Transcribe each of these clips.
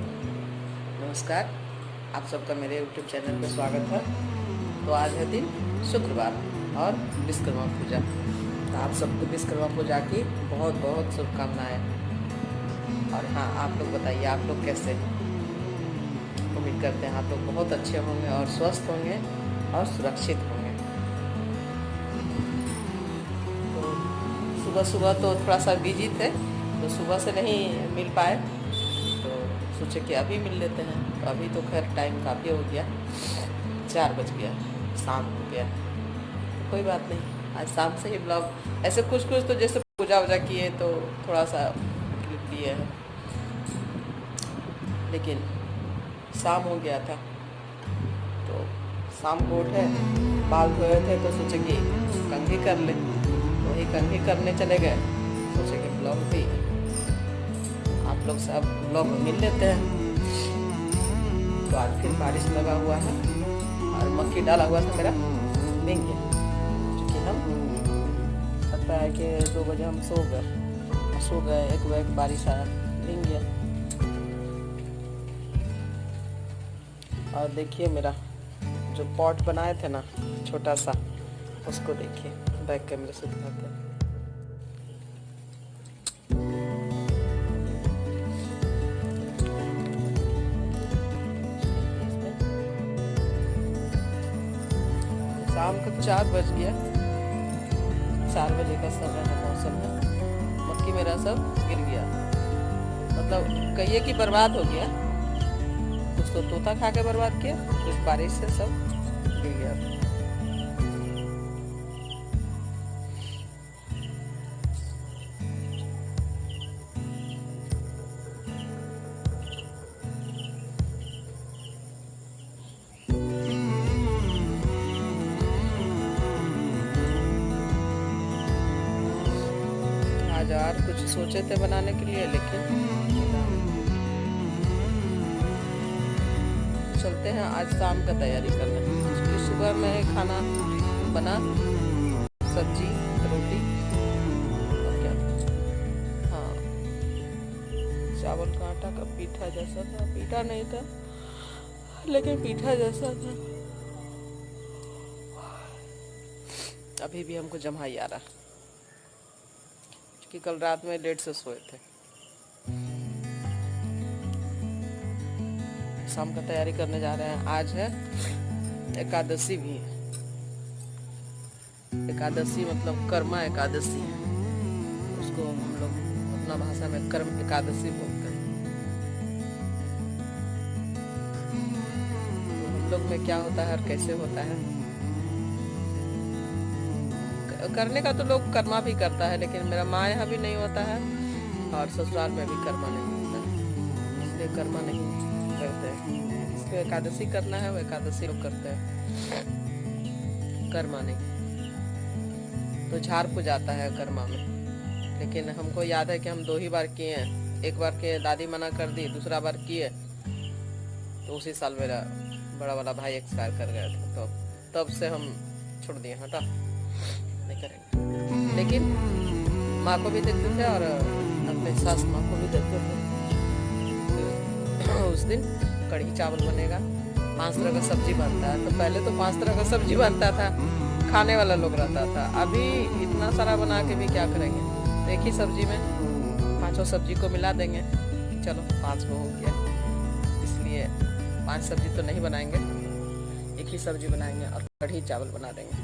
नमस्कार, आप सबका मेरे यूट्यूब चैनल पर स्वागत है। तो आज है दिन शुक्रवार और विश्वकर्मा पूजा। तो आप सबको विश्वकर्मा पूजा की बहुत बहुत शुभकामनाएं। और हाँ, आप लोग बताइए, आप लोग कैसे? उम्मीद करते हैं आप लोग बहुत अच्छे होंगे और स्वस्थ होंगे और सुरक्षित होंगे। तो सुबह सुबह तो थोड़ा सा बिजी थे, तो सुबह से नहीं मिल पाए, तो सोचे कि अभी मिल लेते हैं। तो अभी तो खैर टाइम काफ़ी हो गया, 4 बज गया, शाम हो गया। तो कोई बात नहीं, आज शाम से ही ब्लॉग ऐसे कुछ कुछ तो जैसे पूजा वूजा किए तो थोड़ा सा क्लिप लिए हैं, लेकिन शाम हो गया था। तो शाम को उठे, बाल धोए थे तो सोचे कि कंघी कर ले, तो वही कंघी करने चले गए। सोचे कि ब्लॉग भी आप लोग से अब ब्लॉग मिल लेते हैं। तो आज फिर बारिश लगा हुआ है और मक्की डाला हुआ था मेरा देंगे, क्योंकि हम पता है कि 2 बजे हम सो गए 1 बजे बारिश आया देंगे। और देखिए मेरा जो पॉट बनाए थे ना छोटा सा, उसको देखिए, बैक कैमरे से दिखाते हैं। शाम को 4 बज गया, 4 बजे का समय है, मौसम है। मक्की मेरा सब गिर गया, मतलब कहिए कि बर्बाद हो गया। कुछ तो तोता खा के बर्बाद किया, कुछ बारिश से सब गिर गया। आज और कुछ सोचे थे बनाने के लिए, लेकिन चलते हैं आज शाम का तैयारी करने। क्योंकि सुबह में खाना बना, सब्जी रोटी और क्या, हाँ, चावल का आटा का पीठा जैसा था, पीठा नहीं था लेकिन पीठा जैसा था। अभी भी हमको जम्हाई आ रहा, कि कल रात में लेट से सोए थे। शाम का तैयारी करने जा रहे हैं। आज है एकादशी भी है। एकादशी मतलब कर्मा एकादशी है, उसको हम लोग अपना भाषा में कर्म एकादशी बोलते हैं। तो हम लोग में क्या होता है और कैसे होता है, करने का तो लोग कर्मा भी करता है, लेकिन मेरा माँ यहाँ भी नहीं होता है और ससुराल में भी कर्मा नहीं होता है, इसलिए कर्मा नहीं करते हैं। इसलिए एकादशी करना है वो एकादशी लोग करते हैं, कर्मा नहीं। तो झाड़ पूजा जाता है कर्मा में, लेकिन हमको याद है कि हम 2 ही बार किए हैं। एक बार के दादी मना कर दी, दूसरा बार किए तो उसी साल मेरा बड़ा वाला भाई एक्सपायर कर गया था। तो तब से हम छोड़ दिए, हटा नहीं करेंगे। लेकिन माँ को भी देखते थे और अपने सास माँ को भी देखते थे। उस दिन कढ़ी चावल बनेगा, 5 तरह का सब्जी बनता है। तो पहले तो 5 तरह का सब्जी बनता था, खाने वाला लोग रहता था। अभी इतना सारा बना के भी क्या करेंगे, तो एक ही सब्जी में 5 सब्जी को मिला देंगे, चलो 5 को हो गया। इसलिए 5 सब्जी तो नहीं बनाएंगे, एक ही सब्जी बनाएंगे और कढ़ी चावल बना देंगे।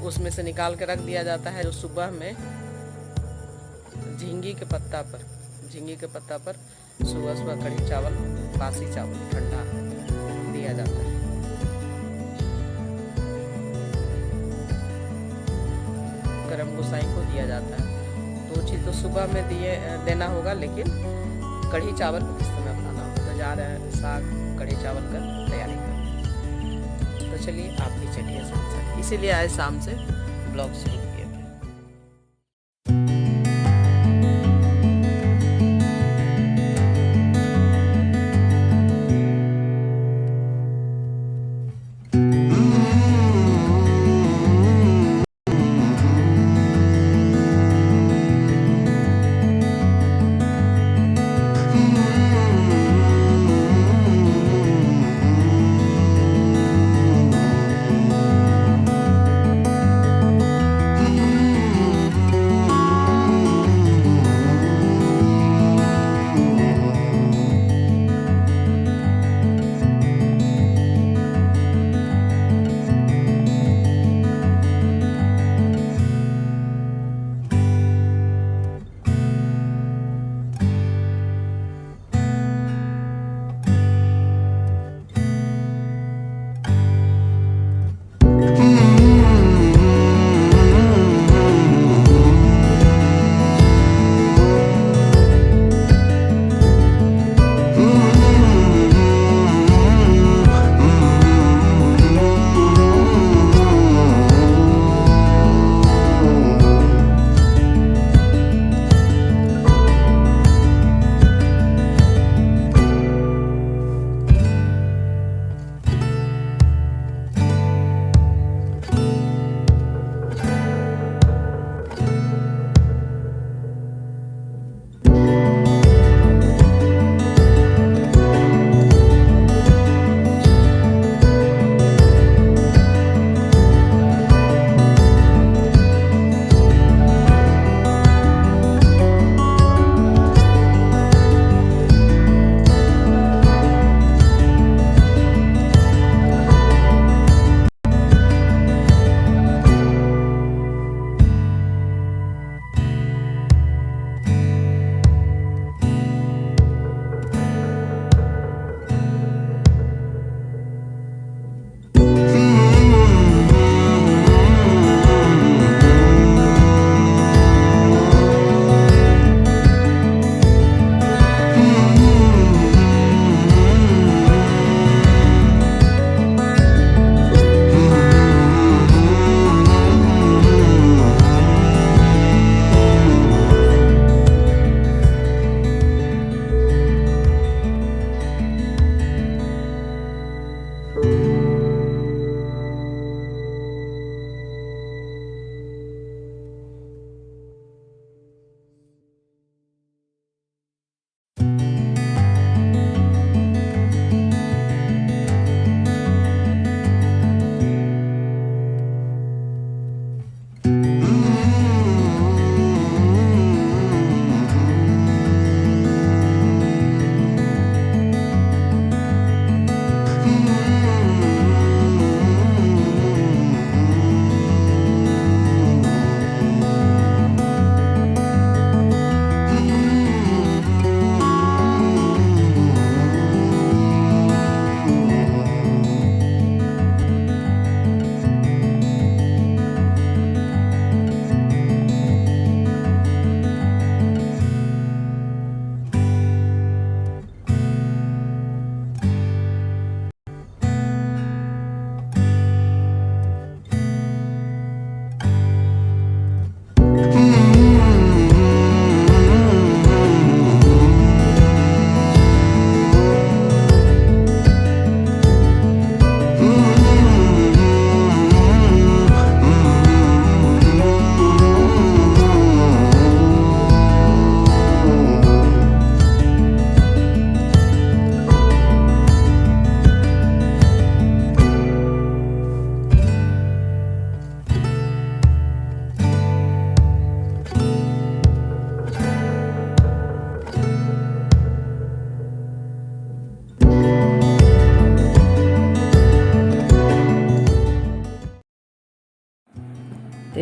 उसमें से निकाल के रख दिया जाता है, जो सुबह में झींगी के पत्ता पर सुबह सुबह कढ़ी चावल, बासी चावल ठंडा दिया जाता है। गरम गोसाई को दिया जाता है। 2 चीज़ तो सुबह में देना होगा, लेकिन कढ़ी चावल किस समय बनाना होगा। तो जा रहे हैं साग कढ़ी चावल का तैयारी कर। तो चलिए आप भी चलिए साथ साथ, इसीलिए आज शाम से ब्लॉग शुरू किए थे।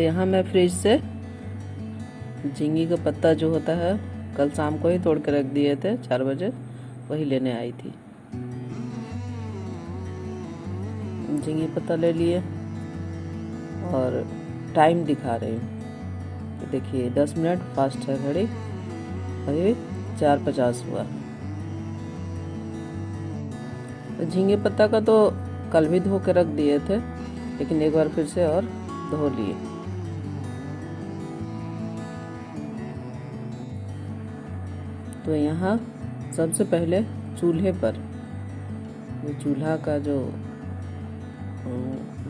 यहाँ मैं फ्रिज से झींगी का पत्ता जो होता है कल शाम को ही तोड़ के रख दिए थे 4 बजे, वही लेने आई थी। झींगी पत्ता ले लिए और टाइम दिखा रही हूँ, देखिए 10 मिनट फास्ट है घड़ी, अभी 4:50 हुआ। झींगे पत्ता का तो कल भी धो के रख दिए थे, लेकिन एक बार फिर से और धो लिए। तो यहाँ सबसे पहले चूल्हे पर, वो चूल्हा का जो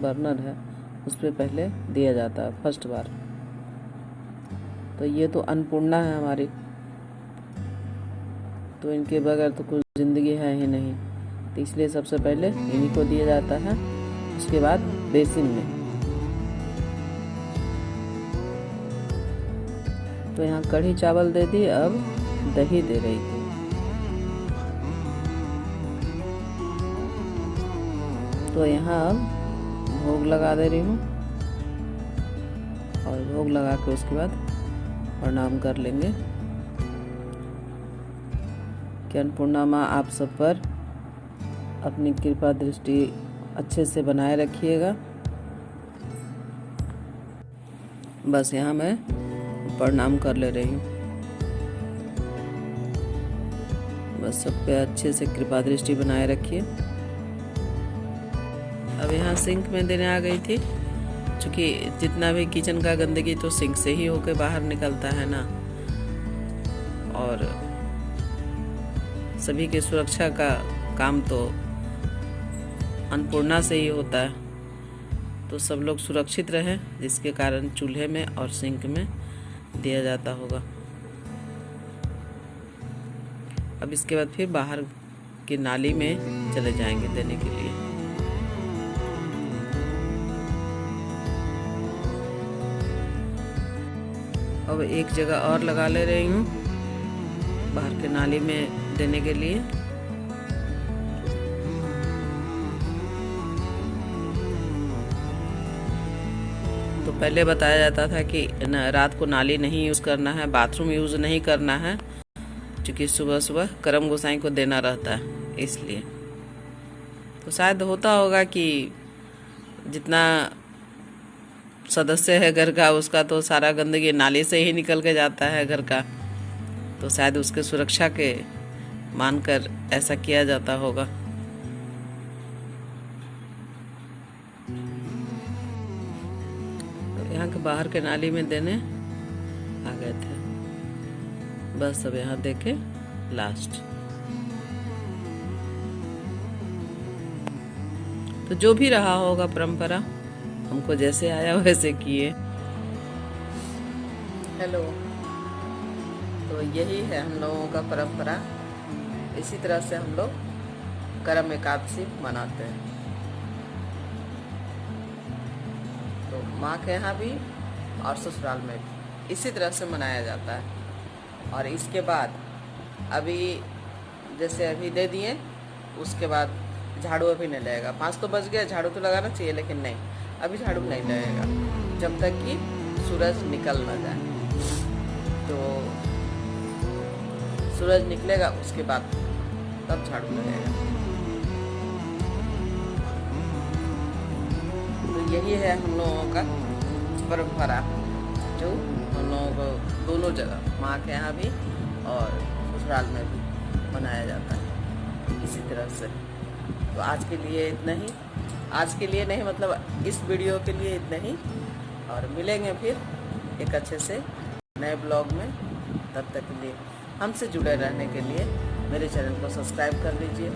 बर्नर है उस पर पहले दिया जाता है फर्स्ट बार। तो ये तो अन्नपूर्णा है हमारी, तो इनके बगैर तो कुछ ज़िंदगी है ही नहीं, तो इसलिए सबसे पहले इन्हीं को दिया जाता है। उसके बाद बेसिन में, तो यहाँ कढ़ी चावल दे दी, अब दही दे रही थी। तो यहाँ अब भोग लगा दे रही हूँ, और भोग लगा के उसके बाद प्रणाम कर लेंगे कि अन्नपूर्णा माँ आप सब पर अपनी कृपा दृष्टि अच्छे से बनाए रखिएगा। बस यहाँ मैं प्रणाम कर ले रही हूँ, बस सब पे अच्छे से कृपा दृष्टि बनाए रखिए। अब यहाँ सिंक में देने आ गई थी, क्योंकि जितना भी किचन का गंदगी तो सिंक से ही होके बाहर निकलता है ना, और सभी की सुरक्षा का काम तो अन्नपूर्णा से ही होता है। तो सब लोग सुरक्षित रहें, जिसके कारण चूल्हे में और सिंक में दिया जाता होगा। अब इसके बाद फिर बाहर की नाली में चले जाएंगे देने के लिए। अब एक जगह और लगा ले रही हूँ बाहर के नाली में देने के लिए। तो पहले बताया जाता था कि रात को नाली नहीं यूज़ करना है, बाथरूम यूज़ नहीं करना है, क्योंकि सुबह सुबह करम गोसाई को देना रहता है, इसलिए। तो शायद होता होगा कि जितना सदस्य है घर का, उसका तो सारा गंदगी नाली से ही निकल के जाता है घर का, तो शायद उसके सुरक्षा के मानकर ऐसा किया जाता होगा। तो यहाँ के बाहर के नाली में देने आ गए थे, बस अब यहाँ देखे लास्ट। तो जो भी रहा होगा परंपरा, हमको जैसे आया वैसे किए। हेलो, तो यही है हम लोगों का परंपरा। इसी तरह से हम लोग करम एकादशी मनाते हैं। तो माँ के यहाँ भी और ससुराल में भी इसी तरह से मनाया जाता है। और इसके बाद अभी जैसे अभी दे दिए, उसके बाद झाड़ू अभी नहीं लगेगा। 5 तो बज गया, झाड़ू तो लगाना चाहिए, लेकिन नहीं, अभी झाड़ू नहीं लगेगा जब तक कि सूरज निकल ना जाए। तो सूरज निकलेगा, उसके बाद तब झाड़ू लगेगा। तो यही है हम लोगों का परंपरा, जो हम लोगों को दोनों जगह, माँ के यहाँ भी और ससुराल में भी मनाया जाता है इसी तरह से। तो आज के लिए इतना ही, आज के लिए नहीं मतलब इस वीडियो के लिए इतना ही, और मिलेंगे फिर एक अच्छे से नए ब्लॉग में। तब तक के लिए हमसे जुड़े रहने के लिए मेरे चैनल को सब्सक्राइब कर लीजिए,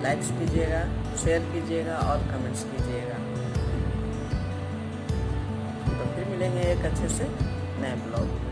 लाइक्स कीजिएगा, शेयर कीजिएगा और कमेंट्स कीजिएगा। तो फिर मिलेंगे एक अच्छे से नए ब्लॉग।